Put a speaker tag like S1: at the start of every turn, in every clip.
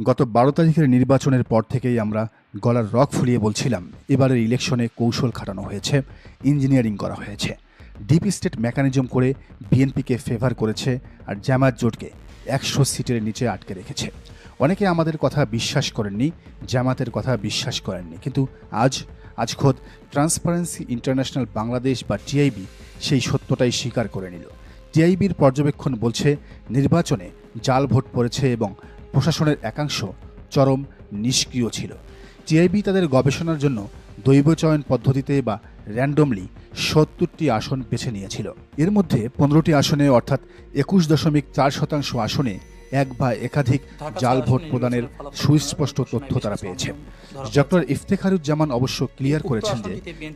S1: গত ১২ তারিখের নির্বাচনের পর থেকেই আমরা গলার রগ ফুলিয়ে বলছিলাম, এবারের ইলেকশনে কৌশল খাটানো হয়েছে, ইঞ্জিনিয়ারিং করা হয়েছে, ডিপ স্টেট মেকানিজম করে বিএনপিকে ফেভার করেছে আর জামায়াত জোটকে ১০০ সিটের নিচে আটকে রেখেছে। অনেকে আমাদের কথা বিশ্বাস করেননি, জামায়াতের কথা বিশ্বাস করেননি, কিন্তু আজ খোদ ট্রান্সপারেন্সি ইন্টারন্যাশনাল বাংলাদেশ বা টিআইবি সেই সত্যটাই স্বীকার করে নিল। টিআইবির পর্যবেক্ষণ বলছে নির্বাচনে জাল ভোট পড়েছে এবং প্রশাসনের একাংশ চরম নিষ্ক্রিয় ছিল। টিআইবি তাদের গবেষণার জন্য দৈব চয়ন পদ্ধতিতে বা র্যান্ডমলি ৭০টি আসন বেছে নিয়েছিল। এর মধ্যে ১৫টি আসনে অর্থাৎ ২১.৪% আসনে এক বা একাধিক জাল ভোট প্রদানের সুস্পষ্ট তথ্য তারা পেয়েছে। ডক্টর ইফতেখারুজ্জামান অবশ্য ক্লিয়ার করেছেন যে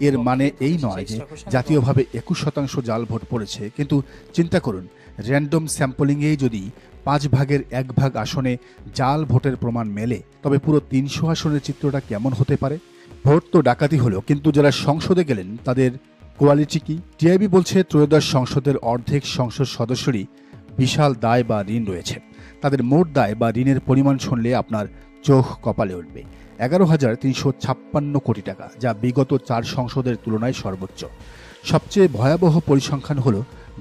S1: এর মানে এই নয় যে জাতীয়ভাবে ২১% জাল ভোট পড়েছে, কিন্তু চিন্তা করুন, র্যান্ডম স্যাম্পলিংয়েই যদি ৫ ভাগের ১ ভাগ আসনে জাল ভোটের প্রমাণ মেলে, তবে পুরো ৩০০ আসনের চিত্রটা কেমন হতে পারে? ভোট তো ডাকাতি হলো, কিন্তু যারা সংসদে গেলেন তাদের কোয়ালিটি কি? টিআইবি বলছে ত্রয়োদশ সংসদের অর্ধেক সংসদ সদস্যরই বিশাল দায় বা ঋণ রয়েছে। তাদের মোট দায় বা ঋণের পরিমাণ শুনলে আপনার চোখ কপালে উঠবে। ১১,৩৫৬ কোটি টাকা, যা বিগত ৪ সংসদের তুলনায় সর্বোচ্চ। সবচেয়ে ভয়াবহ পরিসংখ্যান হল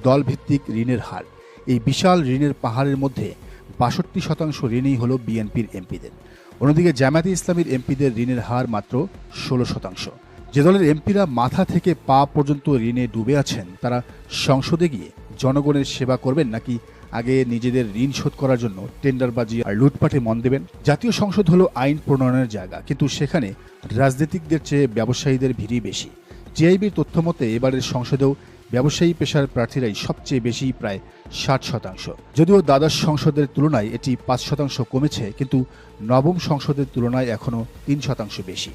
S1: দলভিত্তিক ঋণের হার। এই বিশাল ঋণের পাহাড়ের মধ্যে ৬২% ঋণই হল বিএনপির এমপিদের। অন্যদিকে জামায়াতে ইসলামীর এমপিদের ঋণের হার মাত্র ১৬%। যে দলের এমপিরা মাথা থেকে পা পর্যন্ত ঋণে ডুবে আছেন, তারা সংসদে গিয়ে জনগণের সেবা করবেন নাকি আগে নিজেদের ঋণ শোধ করার জন্য টেন্ডারবাজি আর লুটপাটে মন দেবেন? জাতীয় সংসদ হলো আইন প্রণয়নের জায়গা, কিন্তু সেখানে রাজনীতিকদের চেয়ে ব্যবসায়ীদের ভিড়ই বেশি। টিআইবির তথ্য মতে এবারের সংসদেও ব্যবসায়ী পেশার প্রার্থীরাই সবচেয়ে বেশি, প্রায় ৬০%। যদিও দ্বাদশ সংসদের তুলনায় এটি ৫% কমেছে, কিন্তু নবম সংসদের তুলনায় এখনও ৩% বেশি।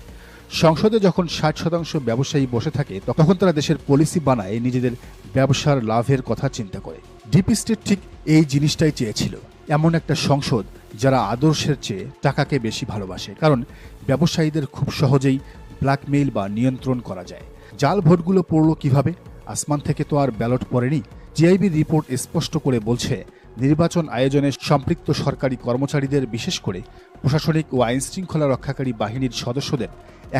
S1: সংসদে যখন ৬০% ব্যবসায়ী বসে থাকে, তখন তারা দেশের পলিসি বানায় নিজেদের ব্যবসার লাভের কথা চিন্তা করে। ডিপ স্টেট ঠিক এই জিনিসটাই চেয়েছিল, এমন একটা সংসদ যারা আদর্শের চেয়ে টাকাকে বেশি ভালোবাসে, কারণ ব্যবসায়ীদের খুব সহজেই ব্ল্যাকমেইল বা নিয়ন্ত্রণ করা যায়। জাল ভোটগুলো পড়ল কিভাবে? আসমান থেকে তো আর ব্যালট পড়েনি। টিআইবির রিপোর্ট স্পষ্ট করে বলছে, নির্বাচন আয়োজনে সম্পৃক্ত সরকারি কর্মচারীদের, বিশেষ করে প্রশাসনিক ও আইন শৃঙ্খলা রক্ষাকারী বাহিনীর সদস্যদের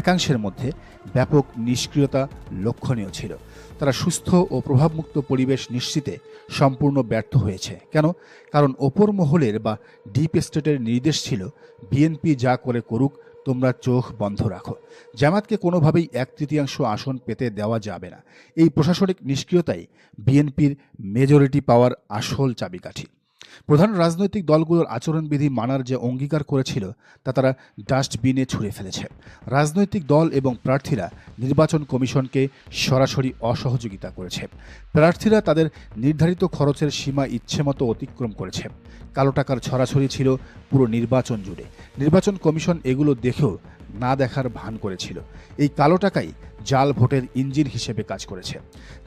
S1: একাংশের মধ্যে ব্যাপক নিষ্ক্রিয়তা লক্ষণীয় ছিল। তারা সুস্থ ও প্রভাবমুক্ত পরিবেশ নিশ্চিতে সম্পূর্ণ ব্যর্থ হয়েছে। কেন? কারণ ওপর মহলের বা ডিপ স্টেটের নির্দেশ ছিল, বিএনপি যা করে করুক, তোমরা চোখ বন্ধ রাখো। জামায়াতকে কোনোভাবেই ১/৩ আসন পেতে দেওয়া যাবে না। এই প্রশাসনিক নিষ্ক্রিয়তাই বিএনপির মেজরিটি পাওয়ার আসল চাবিকাঠি। প্রধান রাজনৈতিক দলগুলোর আচরণবিধি মানার যে অঙ্গীকার করেছিল, তা তারা ডাস্টবিনে ছুঁড়ে ফেলেছে। রাজনৈতিক দল এবং প্রার্থীরা নির্বাচন কমিশনকে সরাসরি অসহযোগিতা করেছে। প্রার্থীরা তাদের নির্ধারিত খরচের সীমা ইচ্ছেমতো অতিক্রম করেছে। কালো টাকার ছড়াছড়ি ছিল পুরো নির্বাচন জুড়ে। নির্বাচন কমিশন এগুলো দেখেও না দেখার ভান করেছিল। এই কালো টাকাই জাল ভোটের ইঞ্জিন হিসেবে কাজ করেছে।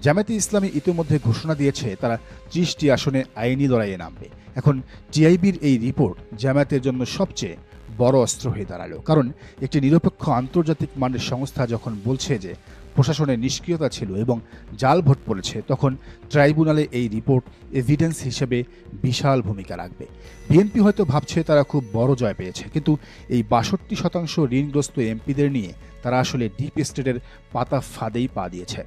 S1: জামায়াতে ইসলামী ইতিমধ্যে ঘোষণা দিয়েছে তারা ৩০টি আসনে আইনি লড়াইয়ে নামবে। এখন টিআইবির এই রিপোর্ট জামায়াতের জন্য সবচেয়ে বড় অস্ত্র হয়ে দাঁড়ালো, কারণ একটি নিরপেক্ষ আন্তর্জাতিক মানের সংস্থা যখন বলছে যে প্রশাসনের নিষ্ক্রিয়তা ছিল এবং জাল ভোট পড়েছে, তখন ট্রাইব্যুনালে এই রিপোর্ট এভিডেন্স হিসেবে বিশাল ভূমিকা রাখবে। বিএনপি হয়তো ভাবছে তারা খুব বড় জয় পেয়েছে, কিন্তু এই ৬২% ঋণগ্রস্ত এমপিদের নিয়ে তারা আসলে ডিপ স্টেটের পাতা ফাঁদেই পা দিয়েছে।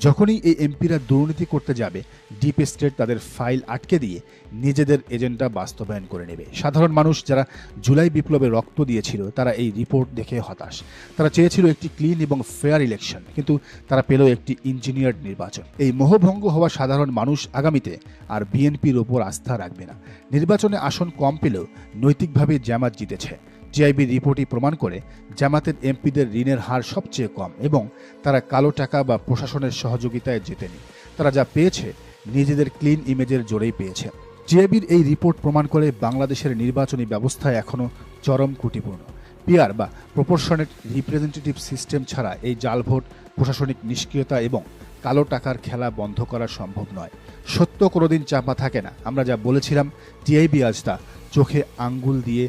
S1: যখনই এই এমপিরা দুর্নীতি করতে যাবে, ডিপ স্টেট তাদের ফাইল আটকে দিয়ে নিজেদের এজেন্ডা বাস্তবায়ন করে নেবে। সাধারণ মানুষ যারা জুলাই বিপ্লবে রক্ত দিয়েছিল, তারা এই রিপোর্ট দেখে হতাশ। তারা চেয়েছিল একটি ক্লিন এবং ফেয়ার ইলেকশন, কিন্তু তারা পেল একটি ইঞ্জিনিয়ার্ড নির্বাচন। এই মোহভঙ্গ হওয়া সাধারণ মানুষ আগামীতে আর বিএনপির ওপর আস্থা রাখবে না। নির্বাচনে আসন কম পেলেও নৈতিকভাবে জামায়াত জিতেছে। টিআইবির রিপোর্টই প্রমাণ করে জামায়াতের এমপিদের ঋণের হার সবচেয়ে কম এবং তারা কালো টাকা বা প্রশাসনের সহযোগিতায় জেতেনি। তারা যা পেয়েছে নিজেদের ক্লিন ইমেজের জোরেই পেয়েছে। টিআইবির এই রিপোর্ট প্রমাণ করে বাংলাদেশের নির্বাচনী ব্যবস্থা এখনও চরম ত্রুটিপূর্ণ। পিআর বা প্রপোর্শনেট রিপ্রেজেন্টেটিভ সিস্টেম ছাড়া এই জাল ভোট, প্রশাসনিক নিষ্ক্রিয়তা এবং কালো টাকার খেলা বন্ধ করা সম্ভব নয়। সত্য কোনোদিন চাপা থাকে না। আমরা যা বলেছিলাম, টিআইবি আজ তা চোখে আঙ্গুল দিয়ে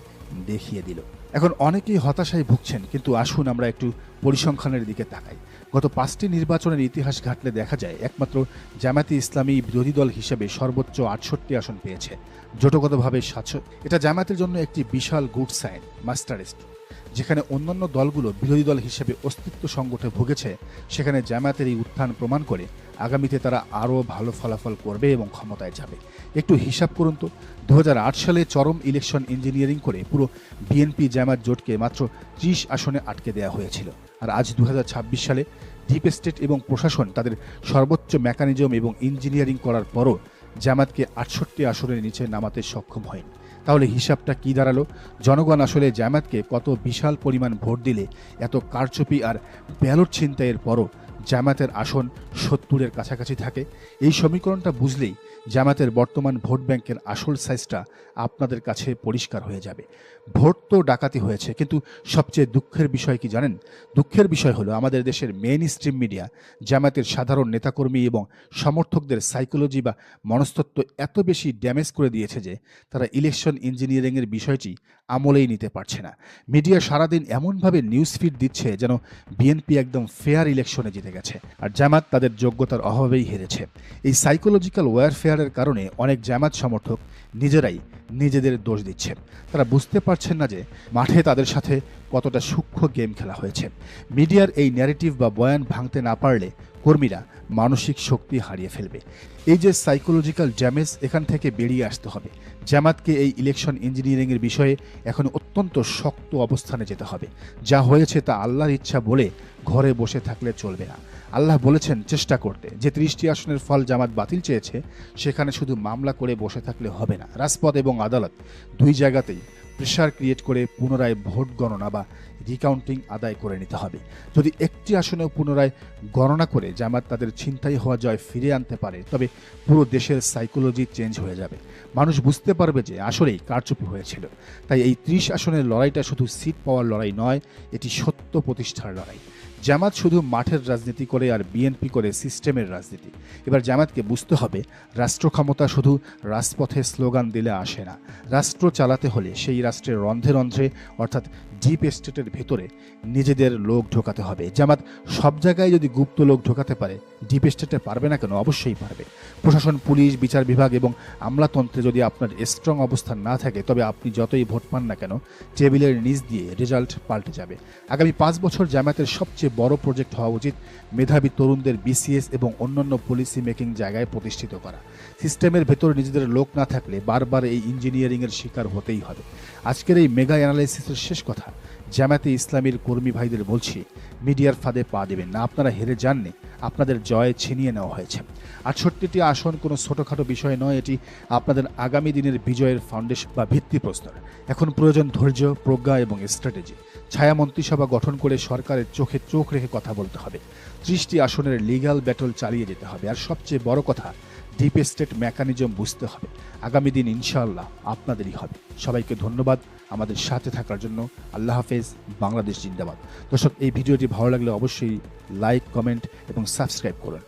S1: দেখিয়ে দিল। এখন অনেকেই হতাশায় ভুগছেন, কিন্তু আসুন আমরা একটু পরিসংখ্যানের দিকে তাকাই। গত 5টি নির্বাচনের ইতিহাস ঘাটলে দেখা যায় একমাত্র জামায়াতে ইসলামী বিরোধী দল হিসেবে সর্বোচ্চ 68 আসন পেয়েছে, জোটগতভাবে 700। এটা জামায়াতের জন্য একটি বিশাল গুড সাইন, মাস্টারেস্ট। যেখানে অন্যান্য দলগুলো বিরোধী দল হিসেবে অস্তিত্ব সংকটে ভুগেছে, সেখানে জামায়াতের এই উত্থান প্রমাণ করে আগামীতে তারা আরও ভালো ফলাফল করবে এবং ক্ষমতায় যাবে। একটু হিসাব করুন তো, 2008 সালে চরম ইলেকশন ইঞ্জিনিয়ারিং করে পুরো বিএনপি জামায়াত জোটকে মাত্র 30 আসনে আটকে দেওয়া হয়েছিল। আর আজ 2026 সালে ডিপ স্টেট এবং প্রশাসন তাদের সর্বোচ্চ মেকানিজম এবং ইঞ্জিনিয়ারিং করার পরও জামায়াতকে 68 আসনের নিচে নামাতে সক্ষম হয়নি। তাহলে হিসাবটা কি দাঁড়ালো? জনগণ আসলে জামায়াতকে কত বিশাল পরিমাণ ভোট দিলে এত কারচুপি আর ব্যালট ছিনতাইয়ের পরও জামায়াতের আসন 70-এর কাছাকাছি থাকে? এই সমীকরণটা বুঝলেই জামায়াতের বর্তমান ভোট ব্যাংকের আসল সাইজটা আপনাদের কাছে পরিষ্কার হয়ে যাবে। ভোট তো ডাকাতি হয়েছে, কিন্তু সবচেয়ে দুঃখের বিষয় কি জানেন? দুঃখের বিষয় হলো আমাদের দেশের মেইন স্ট্রিম মিডিয়া জামায়াতের সাধারণ নেতাকর্মী এবং সমর্থকদের সাইকোলজি বা মনস্তত্ত্ব এত বেশি ড্যামেজ করে দিয়েছে যে তারা ইলেকশন ইঞ্জিনিয়ারিংয়ের বিষয়টি আমলেই নিতে পারছে না। মিডিয়া সারাদিন এমনভাবে নিউজ ফিড দিচ্ছে যেন বিএনপি একদম ফেয়ার ইলেকশনে জিতে গেছে আর জামায়াত তাদের যোগ্যতার অভাবেই হেরেছে। এই সাইকোলজিক্যাল ওয়ারফেয়ারের কারণে অনেক জামায়াত সমর্থক নিজেরাই নিজেদের দোষ দিচ্ছেন। তারা বুঝতে পারছেন না যে মাঠে তাদের সাথে কতটা সূক্ষ্ম গেম খেলা হয়েছে। মিডিয়ার এই ন্যারেটিভ বা বয়ান ভাঙতে না পারলে কর্মীরা মানসিক শক্তি হারিয়ে ফেলবে। এই যে সাইকোলজিক্যাল ড্যামেজ, এখান থেকে বেরিয়ে আসতে হবে। জামায়াতকে এই ইলেকশন ইঞ্জিনিয়ারিংয়ের বিষয়ে এখন অত্যন্ত শক্ত অবস্থানে যেতে হবে। যা হয়েছে তা আল্লাহর ইচ্ছা বলে ঘরে বসে থাকলে চলবে না। আল্লাহ বলেছেন চেষ্টা করতে। যে 30টি আসনের ফল জামাত বাতিল চেয়েছে, সেখানে শুধু মামলা করে বসে থাকলে হবে না। রাজপথ এবং আদালত দুই জায়গাতেই প্রেশার ক্রিয়েট করে পুনরায় ভোট গণনা বা রিকাউন্টিং আদায় করে নিতে হবে। যদি একটি আসনেও পুনরায় গণনা করে জামাত তাদের ছিনতাই হওয়া জয় ফিরে আনতে পারে, তবে পুরো দেশের সাইকোলজি চেঞ্জ হয়ে যাবে। মানুষ বুঝতে পারবে যে আসলেই কারচুপি হয়েছিল। তাই এই 30 আসনের লড়াইটা শুধু সিট পাওয়ার লড়াই নয়, এটি সত্য প্রতিষ্ঠার লড়াই। জামাত শুধু মাঠের রাজনীতি করে আর বিএনপি করে সিস্টেমের রাজনীতি। এবার জামাতকে বুঝতে হবে, রাষ্ট্র ক্ষমতা শুধু রাজপথে স্লোগান দিলে আসে না। রাষ্ট্র চালাতে হলে সেই রাষ্ট্রের রন্ধ্রে রন্ধ্রে, অর্থাৎ ডিপ স্টেটের ভেতরে নিজেদের লোক ঢোকাতে হবে। জামাত সব জায়গায় যদি গুপ্ত লোক ঢোকাতে পারে, ডিপ স্টেটে পারবে না কেন? অবশ্যই পারবে। প্রশাসন, পুলিশ, বিচার বিভাগ এবং আমলাতন্ত্রে যদি আপনার স্ট্রং অবস্থান না থাকে, তবে আপনি যতই ভোট পান না কেন, টেবিলের নিচ দিয়ে রেজাল্ট পাল্টে যাবে। আগামী 5 বছর জামায়াতের সবচেয়ে বড় প্রজেক্ট হওয়া উচিত মেধাবী তরুণদের বিসিএস এবং অন্যান্য পলিসি মেকিং জায়গায় প্রতিষ্ঠিত করা। সিস্টেমের ভেতর নিজেদের লোক না থাকলে বারবার এই ইঞ্জিনিয়ারিংয়ের শিকার হতেই হবে। আজকের এই মেগা অ্যানালাইসিসের শেষ কথা, জামায়াতে ইসলামীর কর্মী ভাইদের বলছি, মিডিয়ার ফাঁদে পা দেবেন না। আপনারা হেরে যাননি, আপনাদের জয় ছিনিয়ে নেওয়া হয়েছে। 68টি আসন কোনো ছোটোখাটো বিষয় নয়, এটি আপনাদের আগামী দিনের বিজয়ের ফাউন্ডেশন বা ভিত্তিপ্রস্তর। এখন প্রয়োজন ধৈর্য, প্রজ্ঞা এবং স্ট্র্যাটেজি। ছায়া মন্ত্রিসভা গঠন করে সরকারের চোখে চোখ রেখে কথা বলতে হবে। 30টি আসনের লিগ্যাল ব্যাটল চালিয়ে যেতে হবে। আর সবচেয়ে বড় কথা, ডিপ স্টেট মেকানিজম বুঝতে হবে। আগামী দিন ইনশাআল্লাহ আপনাদেরই হবে। সবাইকে ধন্যবাদ আমাদের সাথে থাকার জন্য। আল্লাহ হাফেজ। বাংলাদেশ জিন্দাবাদ। দর্শক, এই ভিডিওটি ভালো লাগলে অবশ্যই লাইক, কমেন্ট এবং সাবস্ক্রাইব করুন।